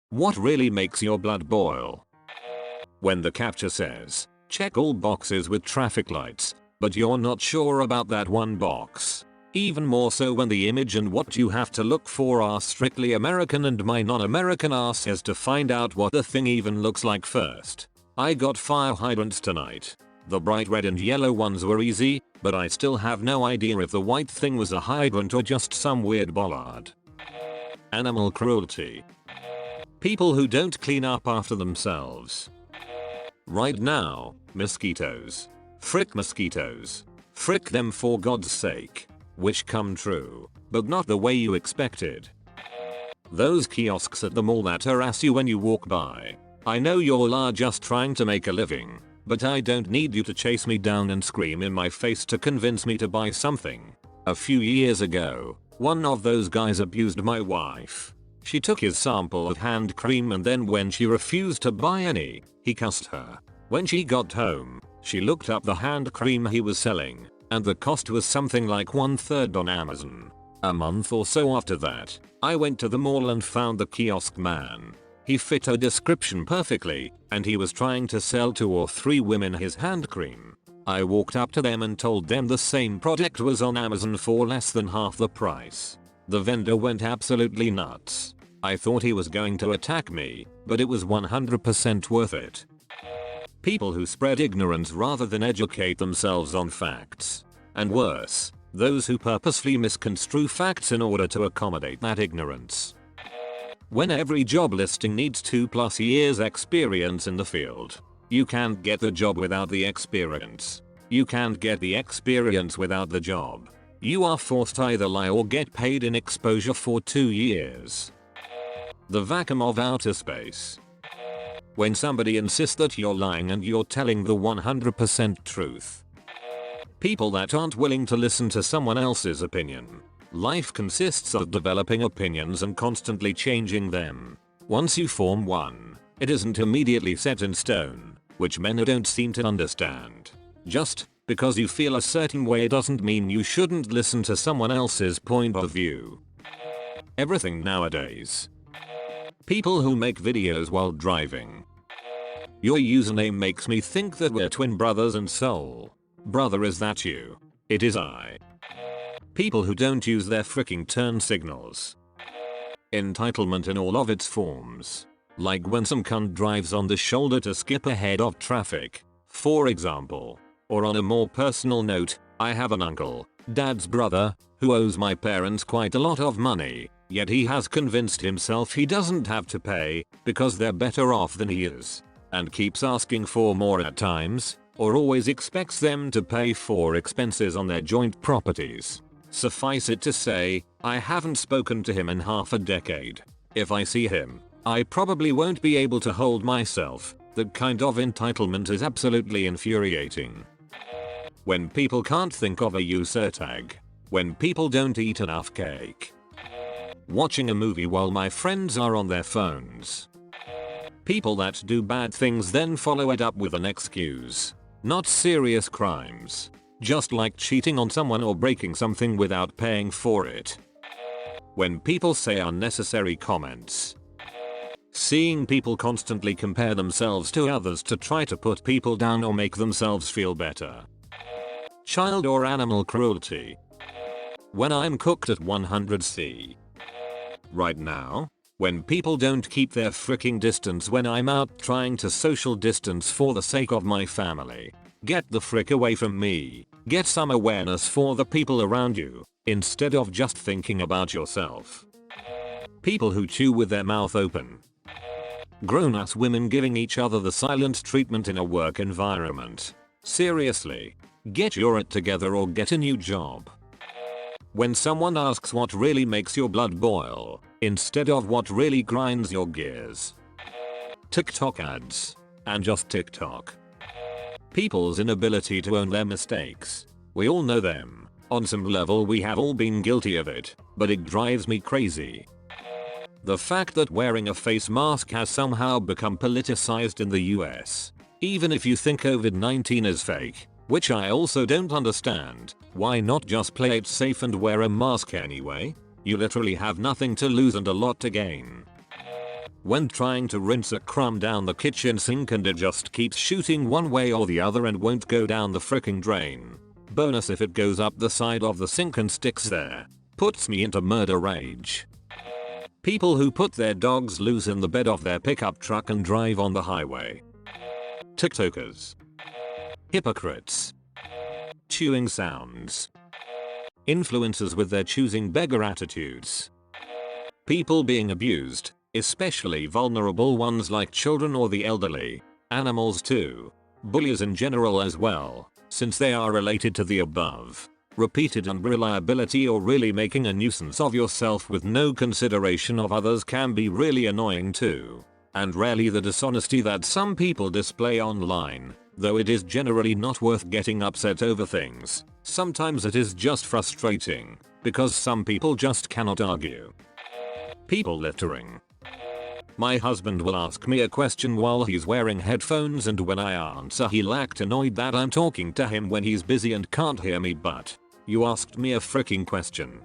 What really makes your blood boil? When the captcha says, check all boxes with traffic lights, but you're not sure about that one box. Even more so when the image and what you have to look for are strictly American and my non-American ass has to find out what the thing even looks like first. I got fire hydrants tonight. The bright red and yellow ones were easy, but I still have no idea if the white thing was a hydrant or just some weird bollard. Animal cruelty. People who don't clean up after themselves. Right now, mosquitoes. Frick mosquitoes. Frick them for God's sake. Wish come true, but not the way you expected. Those kiosks at the mall that harass you when you walk by. I know y'all are just trying to make a living, but I don't need you to chase me down and scream in my face to convince me to buy something. A few years ago, one of those guys abused my wife. She took his sample of hand cream and then when she refused to buy any, he cussed her. When she got home, she looked up the hand cream he was selling, and the cost was something like 1/3 on Amazon. A month or so after that, I went to the mall and found the kiosk man. He fit her description perfectly, and he was trying to sell 2 or 3 women his hand cream. I walked up to them and told them the same product was on Amazon for less than half the price. The vendor went absolutely nuts. I thought he was going to attack me, but it was 100% worth it. People who spread ignorance rather than educate themselves on facts. And worse, those who purposefully misconstrue facts in order to accommodate that ignorance. When every job listing needs 2+ years experience in the field. You can't get the job without the experience. You can't get the experience without the job. You are forced to either lie or get paid in exposure for 2 years. The vacuum of outer space. When somebody insists that you're lying and you're telling the 100% truth. People that aren't willing to listen to someone else's opinion. Life consists of developing opinions and constantly changing them. Once you form one, it isn't immediately set in stone, which men don't seem to understand. Just because you feel a certain way doesn't mean you shouldn't listen to someone else's point of view. Everything nowadays. People who make videos while driving. Your username makes me think that we're twin brothers and soul. Brother, is that you? It is I. People who don't use their freaking turn signals. Entitlement in all of its forms. Like when some cunt drives on the shoulder to skip ahead of traffic, for example. Or on a more personal note, I have an uncle, dad's brother, who owes my parents quite a lot of money, yet he has convinced himself he doesn't have to pay because they're better off than he is. And keeps asking for more at times, or always expects them to pay for expenses on their joint properties. Suffice it to say, I haven't spoken to him in half a decade. If I see him, I probably won't be able to hold myself. That kind of entitlement is absolutely infuriating. When people can't think of a user tag. When people don't eat enough cake. Watching a movie while my friends are on their phones. People that do bad things then follow it up with an excuse. Not serious crimes. Just like cheating on someone or breaking something without paying for it. When people say unnecessary comments. Seeing people constantly compare themselves to others to try to put people down or make themselves feel better. Child or animal cruelty. When I'm cooked at 100°C. Right now, when people don't keep their freaking distance when I'm out trying to social distance for the sake of my family. Get the frick away from me. Get some awareness for the people around you, instead of just thinking about yourself. People who chew with their mouth open. Grown-ass women giving each other the silent treatment in a work environment. Seriously, get your it together or get a new job. When someone asks what really makes your blood boil, instead of what really grinds your gears. TikTok ads. And just TikTok. People's inability to own their mistakes. We all know them. On some level we have all been guilty of it, but it drives me crazy. The fact that wearing a face mask has somehow become politicized in the US. Even if you think COVID-19 is fake, which I also don't understand, why not just play it safe and wear a mask anyway? You literally have nothing to lose and a lot to gain. When trying to rinse a crumb down the kitchen sink and it just keeps shooting one way or the other and won't go down the fricking drain. Bonus if it goes up the side of the sink and sticks there. Puts me into murder rage. People who put their dogs loose in the bed of their pickup truck and drive on the highway. TikTokers. Hypocrites. Chewing sounds. Influencers with their choosing beggar attitudes. People being abused, especially vulnerable ones like children or the elderly. Animals too. Bullies in general as well, since they are related to the above. Repeated unreliability or really making a nuisance of yourself with no consideration of others can be really annoying too. And rarely the dishonesty that some people display online, though it is generally not worth getting upset over things. Sometimes it is just frustrating, because some people just cannot argue. People littering. My husband will ask me a question while he's wearing headphones, and when I answer he'll act annoyed that I'm talking to him when he's busy and can't hear me. But you asked me a freaking question.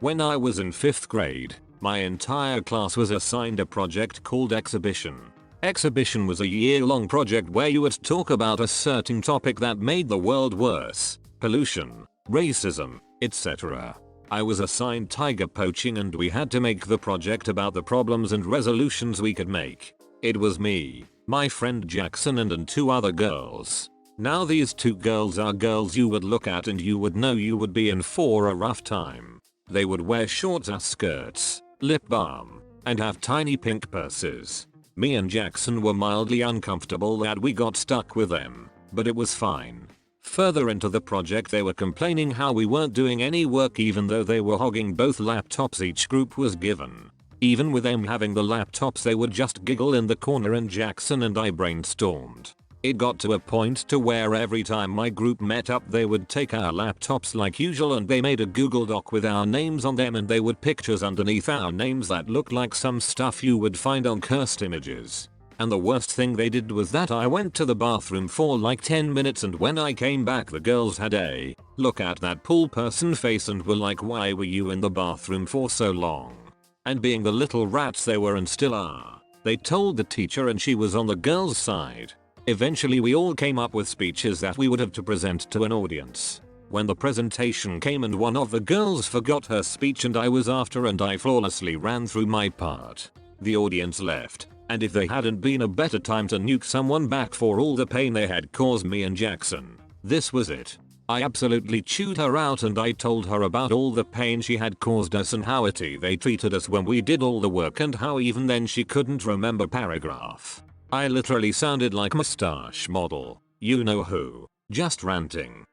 When I was in 5th grade, my entire class was assigned a project called Exhibition. Exhibition was a year-long project where you would talk about a certain topic that made the world worse. Pollution, racism, etc. I was assigned tiger poaching and we had to make the project about the problems and resolutions we could make. It was me, my friend Jackson and 2 other girls. Now these 2 girls are girls you would look at and you would know you would be in for a rough time. They would wear short ass skirts, lip balm, and have tiny pink purses. Me and Jackson were mildly uncomfortable that we got stuck with them, but it was fine. Further into the project they were complaining how we weren't doing any work even though they were hogging both laptops each group was given. Even with them having the laptops they would just giggle in the corner and Jackson and I brainstormed. It got to a point to where every time my group met up they would take our laptops like usual and they made a Google Doc with our names on them and they would pictures underneath our names that looked like some stuff you would find on cursed images. And the worst thing they did was that I went to the bathroom for like 10 minutes and when I came back the girls had a look at that pool person face and were like, why were you in the bathroom for so long? And being the little rats they were and still are, they told the teacher and she was on the girls' side. Eventually we all came up with speeches that we would have to present to an audience. When the presentation came and one of the girls forgot her speech and I was after and I flawlessly ran through my part. The audience left, and if they hadn't been a better time to nuke someone back for all the pain they had caused me and Jackson. This was it. I absolutely chewed her out and I told her about all the pain she had caused us and how shitty they treated us when we did all the work and how even then she couldn't remember paragraph. I literally sounded like mustache model, you know who, just ranting.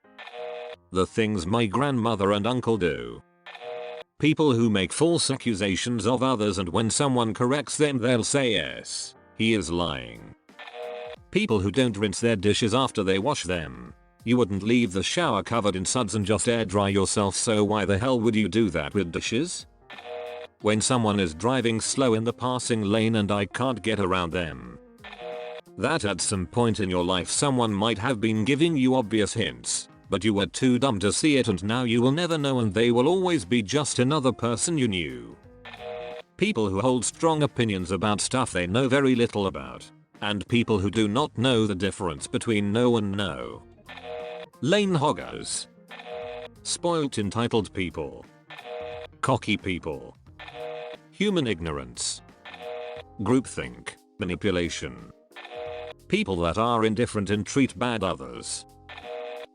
The things my grandmother and uncle do. People who make false accusations of others and when someone corrects them they'll say yes, he is lying. People who don't rinse their dishes after they wash them. You wouldn't leave the shower covered in suds and just air dry yourself, so why the hell would you do that with dishes? When someone is driving slow in the passing lane and I can't get around them. That at some point in your life someone might have been giving you obvious hints, but you were too dumb to see it and now you will never know and they will always be just another person you knew. People who hold strong opinions about stuff they know very little about. And people who do not know the difference between know and know. Lane hoggers. Spoilt entitled people. Cocky people. Human ignorance. Groupthink. Manipulation. People that are indifferent and treat bad others.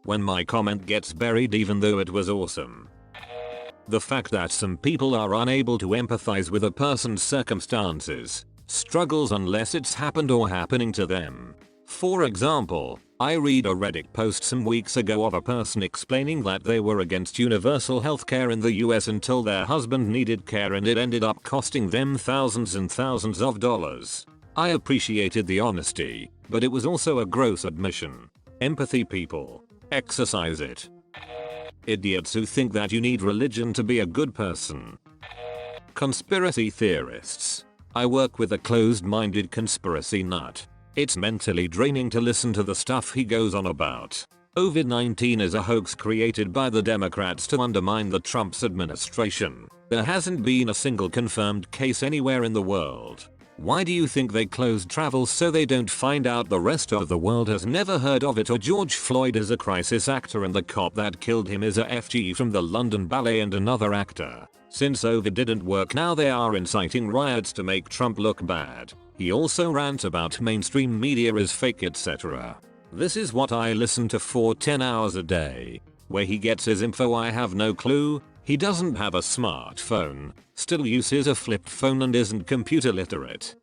When my comment gets buried even though it was awesome. The fact that some people are unable to empathize with a person's circumstances, struggles unless it's happened or happening to them. For example, I read a Reddit post some weeks ago of a person explaining that they were against universal healthcare in the US until their husband needed care and it ended up costing them thousands and thousands of dollars. I appreciated the honesty, but it was also a gross admission. Empathy people. Exercise it. Idiots who think that you need religion to be a good person. Conspiracy theorists. I work with a closed-minded conspiracy nut. It's mentally draining to listen to the stuff he goes on about. COVID-19 is a hoax created by the Democrats to undermine the Trump's administration. There hasn't been a single confirmed case anywhere in the world. Why do you think they closed travel so they don't find out the rest of the world has never heard of it, or George Floyd is a crisis actor and the cop that killed him is a FG from the London Ballet and another actor? Since COVID didn't work, now they are inciting riots to make Trump look bad. He also rants about mainstream media is fake, etc. This is what I listen to for 10 hours a day. Where he gets his info I have no clue. He doesn't have a smartphone, still uses a flip phone and isn't computer literate.